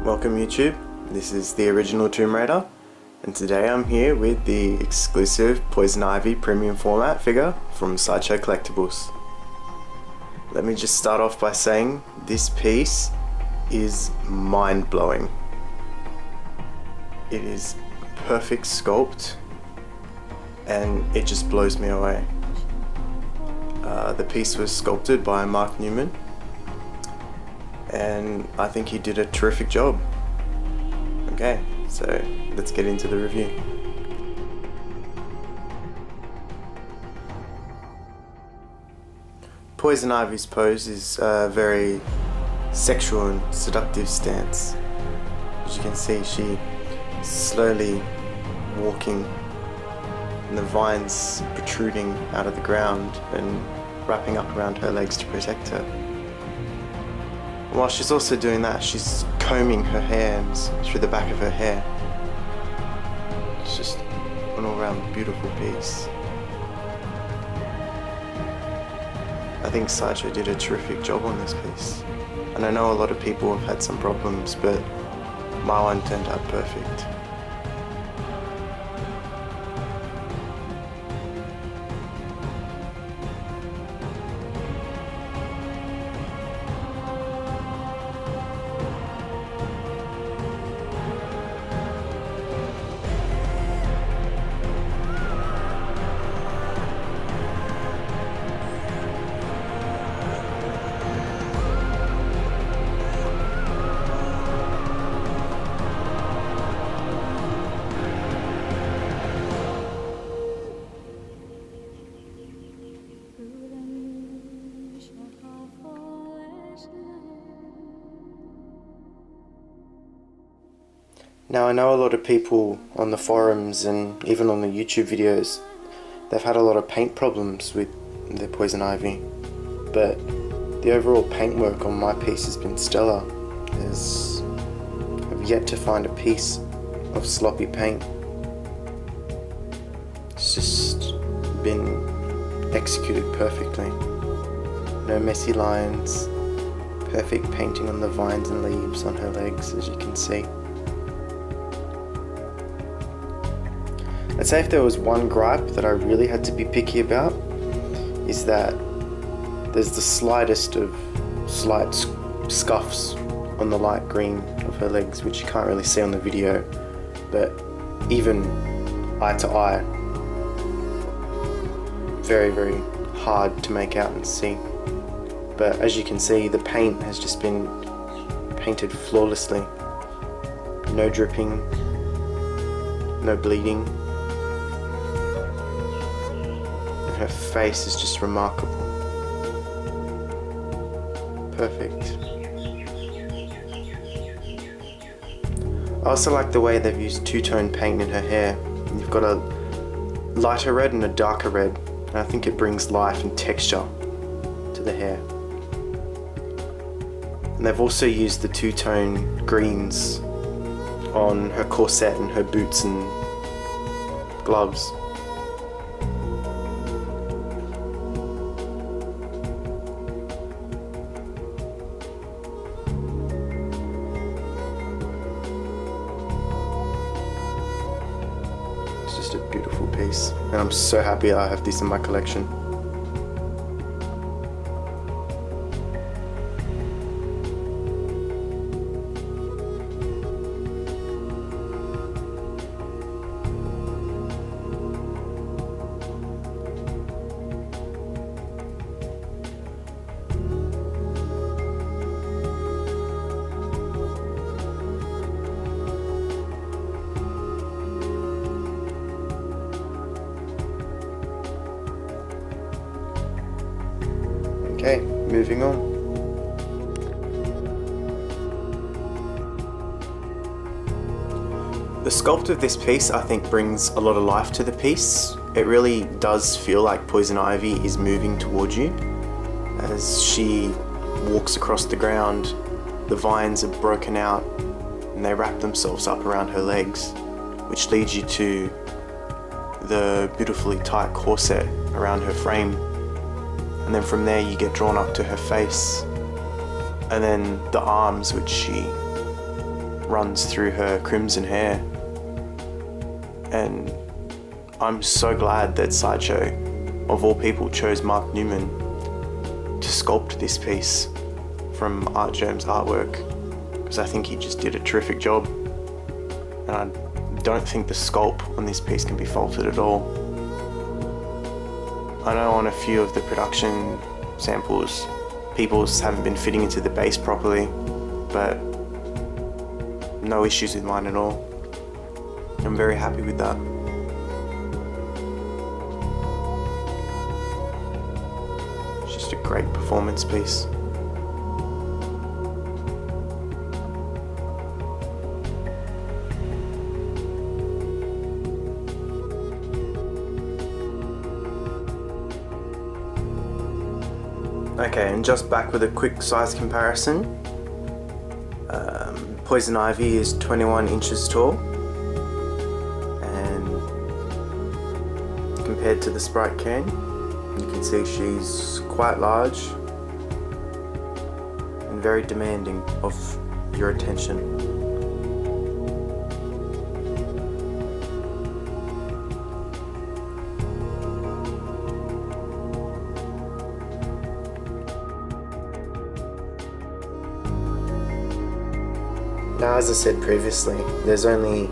Welcome YouTube, this is the original Tomb Raider, and today I'm here with the exclusive Poison Ivy premium format figure from Sideshow Collectibles. Let me just start off by saying this piece is mind-blowing. It is perfect sculpt and it just blows me away. The piece was sculpted by Mark Newman, and I think he did a terrific job. Okay, so let's get into the review. Poison Ivy's pose is a very sexual and seductive stance. As you can see, she's slowly walking and the vines protruding out of the ground and wrapping up around her legs to protect her. While she's also doing that, she's combing her hands through the back of her hair. It's just an all-round beautiful piece. I think Sideshow did a terrific job on this piece. And I know a lot of people have had some problems, but my one turned out perfect. Now I know a lot of people on the forums and even on the YouTube videos, they've had a lot of paint problems with their Poison Ivy, but the overall paintwork on my piece has been stellar. I've yet to find a piece of sloppy paint. It's just been executed perfectly. No messy lines, perfect painting on the vines and leaves on her legs, as you can see. I'd say if there was one gripe that I really had to be picky about, is that there's the slightest of slight scuffs on the light green of her legs, which you can't really see on the video, but even eye to eye, very, very hard to make out and see. But as you can see, the paint has just been painted flawlessly. No dripping, no bleeding. Her face is just remarkable. Perfect. I also like the way they've used two-tone paint in her hair. You've got a lighter red and a darker red, and I think it brings life and texture to the hair. And they've also used the two-tone greens on her corset and her boots and gloves. Just a beautiful piece, and I'm so happy I have this in my collection. Okay, moving on. The sculpt of this piece, I think, brings a lot of life to the piece. It really does feel like Poison Ivy is moving towards you. As she walks across the ground, the vines are broken out and they wrap themselves up around her legs, which leads you to the beautifully tight corset around her frame. And then from there you get drawn up to her face, and then the arms, which she runs through her crimson hair. And I'm so glad that Sideshow, of all people, chose Mark Newman to sculpt this piece from Art Germ's artwork, because I think he just did a terrific job, and I don't think the sculpt on this piece can be faulted at all. I know on a few of the production samples people haven't been fitting into the base properly, but no issues with mine at all. I'm very happy with that. It's just a great performance piece. Okay, and just back with a quick size comparison. Poison Ivy is 21 inches tall, and compared to the Sprite Can, you can see she's quite large and very demanding of your attention. Now, as I said previously, there's only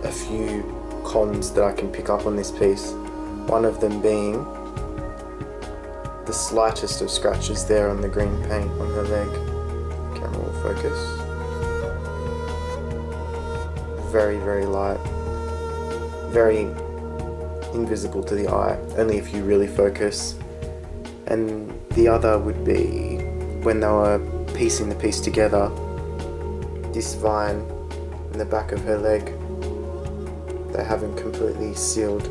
a few cons that I can pick up on this piece. One of them being the slightest of scratches there on the green paint on her leg. Camera will focus. Very, very light. Very invisible to the eye, only if you really focus. And the other would be when they were piecing the piece together, this vine in the back of her leg, they haven't completely sealed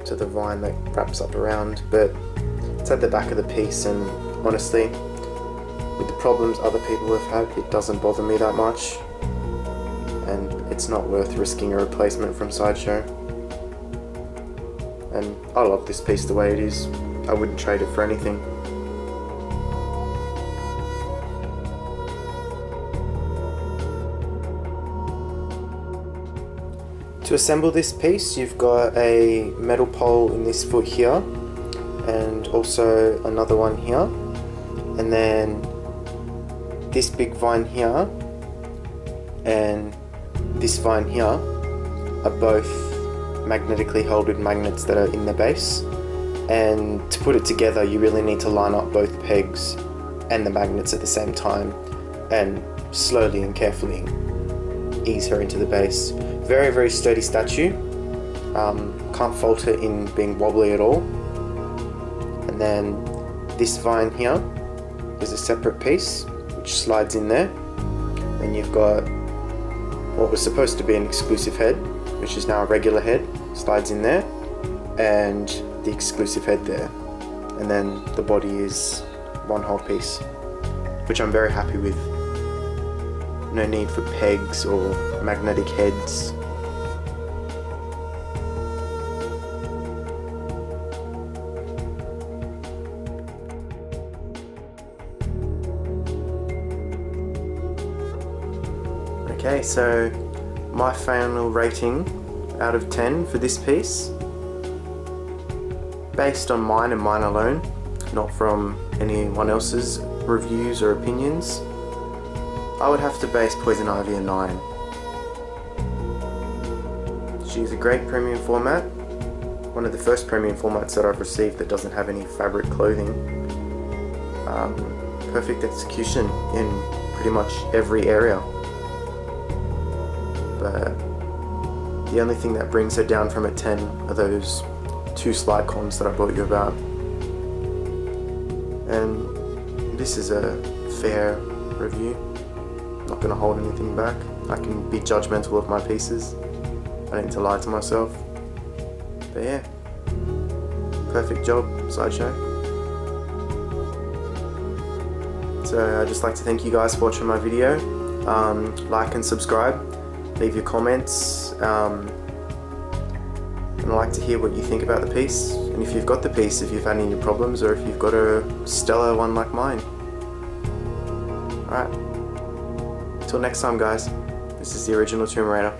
to the vine that wraps up around, but it's at the back of the piece, and honestly, with the problems other people have had, it doesn't bother me that much, and it's not worth risking a replacement from Sideshow. And I love this piece the way it is. I wouldn't trade it for anything. To assemble this piece, you've got a metal pole in this foot here, and also another one here, and then this big vine here and this vine here are both magnetically held with magnets that are in the base, and to put it together you really need to line up both pegs and the magnets at the same time and slowly and carefully ease her into the base. Very, very sturdy statue. Can't fault it in being wobbly at all. And then this vine here is a separate piece which slides in there. Then you've got what was supposed to be an exclusive head, which is now a regular head, slides in there, and the exclusive head there. And then the body is one whole piece, which I'm very happy with. No need for pegs or magnetic heads. Okay, so my final rating out of 10 for this piece, based on mine and mine alone, not from anyone else's reviews or opinions, I would have to base Poison Ivy a 9. She's a great premium format, one of the first premium formats that I've received that doesn't have any fabric clothing. Perfect execution in pretty much every area. But the only thing that brings her down from a 10 are those 2 slide cons that I brought you about. And this is a fair review. I'm not going to hold anything back. I can be judgmental of my pieces. I don't need to lie to myself. But yeah, perfect job, Sideshow. So I'd just like to thank you guys for watching my video. Like and subscribe. Leave your comments, and I'd like to hear what you think about the piece, and if you've got the piece, if you've had any problems, or if you've got a stellar one like mine. Alright, till Till next time, guys, this is the original Tomb Raider.